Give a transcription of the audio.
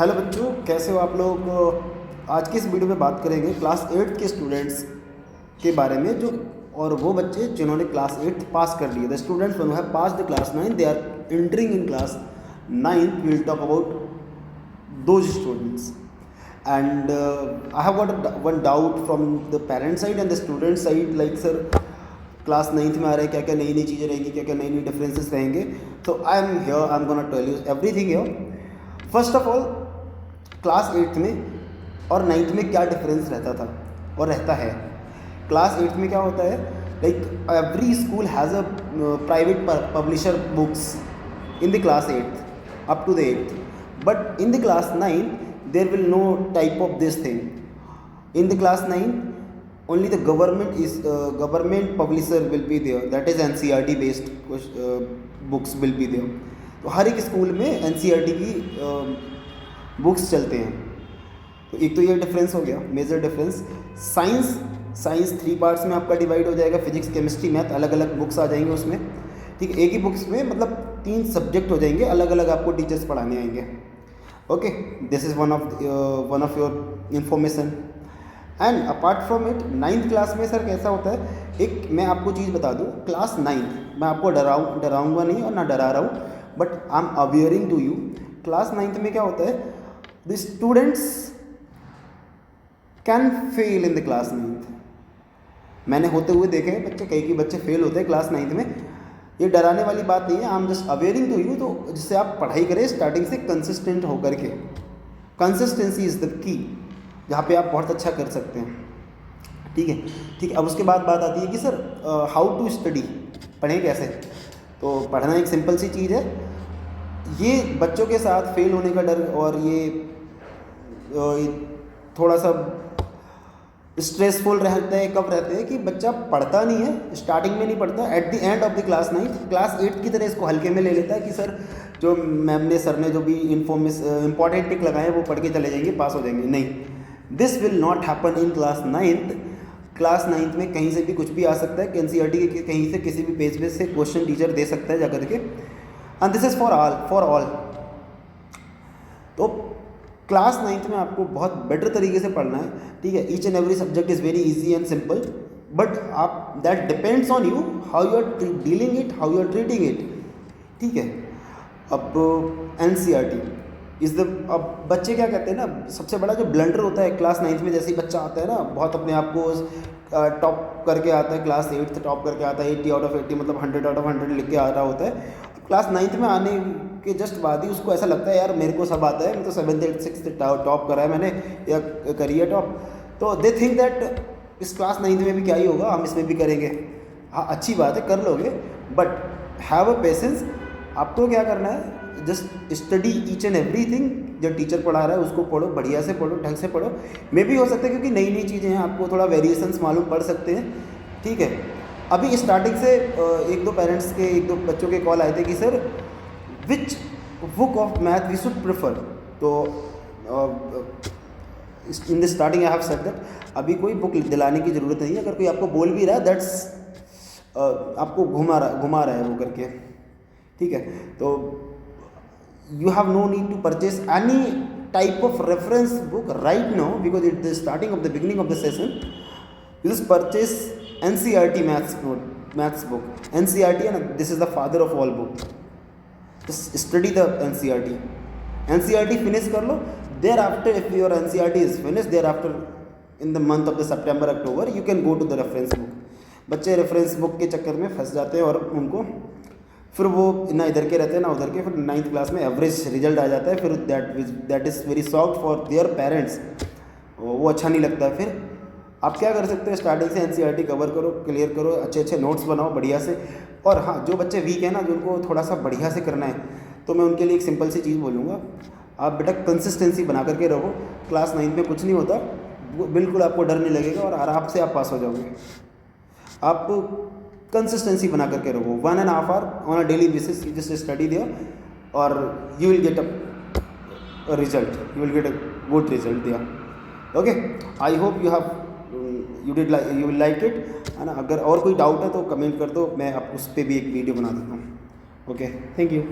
Hello बच्चों, कैसे हो आप लोग। आज की इस वीडियो में बात करेंगे क्लास 8 के स्टूडेंट्स के बारे में, जो और वो बच्चे जिन्होंने क्लास 8 पास कर लिए। The students who have pass the class 9 they are entering in class 9। We will talk about those students and I have got one doubt from the parent side and the student side, like sir class 9th में आ रहे हैं, क्या क्या नई नई चीज़ें रहेंगी, क्या क्या नई नई डिफरेंसेस रहेंगे। तो I am here, I am gonna tell you everything here. First of all, class 8th में और 9th में क्या डिफरेंस रहता था और रहता है। क्लास 8th में क्या होता है, like every school has a private publisher books in the class 8th up to the 8th, but in the class 9 there will no type of this thing. In the class 9 only the government publisher will be there, that is NCERT based books will be there। तो हर एक school में NCERT की books चलते हैं। तो एक तो ये डिफरेंस हो गया, मेजर डिफरेंस। साइंस 3 पार्ट्स में आपका डिवाइड हो जाएगा, फिजिक्स केमिस्ट्री मैथ, अलग अलग बुक्स आ जाएंगे उसमें। ठीक है, एक ही बुक्स में मतलब 3 सब्जेक्ट हो जाएंगे, अलग अलग आपको टीचर्स पढ़ाने आएंगे। Okay, this is one of your information. And apart from it 9th class में सर कैसा होता है, एक मैं आपको चीज़ बता दूँ, क्लास 9th मैं आपको डराऊंगा नहीं और ना डरा रहा हूँ, but I am awaring to you. Class 9th में क्या होता है, the students can fail in the class 9th। मैंने होते हुए देखे हैं बच्चे, कई बच्चे फेल होते हैं क्लास 9th में। ये डराने वाली बात नहीं है, I am just awaring to you. तो जिससे आप पढ़ाई करें स्टार्टिंग से कंसिस्टेंट होकर के, कंसिस्टेंसी इज़ द की, जहाँ पे आप बहुत अच्छा कर सकते हैं। ठीक है। अब उसके बाद बात आती है कि सर हाउ टू स्टडी, पढ़ें कैसे। तो पढ़ना एक सिंपल सी चीज़ है। ये बच्चों के साथ फेल होने का डर और ये थोड़ा सा स्ट्रेसफुल रहते हैं, कब रहते हैं कि बच्चा पढ़ता नहीं है, स्टार्टिंग में नहीं पढ़ता, at the end of the class 9th class 8 की तरह इसको हल्के में ले लेता है कि सर जो मैम ने सर ने जो भी इंपॉर्टेंट टिक लगाए हैं वो पढ़ के चले जाएंगे, पास हो जाएंगे। नहीं, this will not happen in class 9th। Class 9th में कहीं से भी कुछ भी आ सकता है, NCERT के कहीं से किसी भी पेज पे से क्वेश्चन टीचर दे सकता है जाकर के, and this is for all. तो क्लास 9th में आपको बहुत बेटर तरीके से पढ़ना है। ठीक है, each and every subject is very easy and simple, but आप that depends on you, how you are dealing it, how you are treating it. ठीक है। अब NCERT इस द, अब बच्चे क्या कहते हैं ना, सबसे बड़ा जो ब्लंडर होता है क्लास 9th में, जैसे ही बच्चा आता है ना, बहुत अपने आप को टॉप करके आता है, क्लास 8th टॉप करके आता है, 80 आउट ऑफ 80 मतलब 100 आउट ऑफ 100 लिख के आ रहा होता है। क्लास 9th में आने के जस्ट बाद ही उसको ऐसा लगता है यार मेरे को सब आता है, मैं तो 7th 8th 6th टॉप करा है मैंने, या करी है टॉप। तो दे थिंक दैट इस क्लास 9th में भी क्या ही होगा, हम इसमें भी करेंगे। हाँ, अच्छी बात है, कर लोगे, बट हैव अ पेशेंस। आपको क्या करना है, just study each and everything. जो टीचर पढ़ा रहा है उसको पढ़ो, बढ़िया से पढ़ो, ढंग से पढ़ो। मे भी हो सकता है क्योंकि नई नई चीज़ें हैं, आपको थोड़ा वेरिएशंस मालूम पड़ सकते हैं। ठीक है। अभी स्टार्टिंग से एक दो पेरेंट्स के, एक दो बच्चों के कॉल आए थे कि sir which book of math we should prefer. तो in the starting I have said that अभी कोई बुक दिलाने की ज़रूरत नहीं है। अगर कोई आपको बोल भी रहा है, दैट्स आपको घुमा रहा है वो करके। ठीक है। तो you have no need to purchase any type of reference book right now, because it's the starting of the beginning of the session. You just purchase NCERT maths book. NCERT, and this is the father of all book. Just study the NCERT finish कर लो। Thereafter, if your NCERT is finished, thereafter in the month of the September October you can go to the reference book। बच्चे reference book के चक्कर में फंस जाते हैं और उनको फिर वो ना इधर के रहते हैं ना उधर के, फिर 9th क्लास में एवरेज रिजल्ट आ जाता है। फिर that is very soft for their parents, वो अच्छा नहीं लगता है। फिर आप क्या कर सकते हो, स्टार्टिंग से NCERT कवर करो, क्लियर करो, अच्छे नोट्स बनाओ बढ़िया से। और हाँ, जो बच्चे वीक हैं ना, जिनको थोड़ा सा बढ़िया से करना है, तो मैं उनके लिए एक सिंपल सी चीज़ बोलूँगा, आप बेटा कंसिस्टेंसी बना करके रहो। क्लास 9th में कुछ नहीं होता, बिल्कुल आपको डर नहीं लगेगा और आराम से आप पास हो जाओगे। आप कंसिस्टेंसी बना करके रखो, 1.5 hour on a daily basis, just study there और you will get a result, you will get a good result there. Okay, I hope you will like it, है ना। अगर और कोई डाउट है तो कमेंट कर दो, मैं आप उस पर भी एक वीडियो बना देता हूँ। Okay, thank you.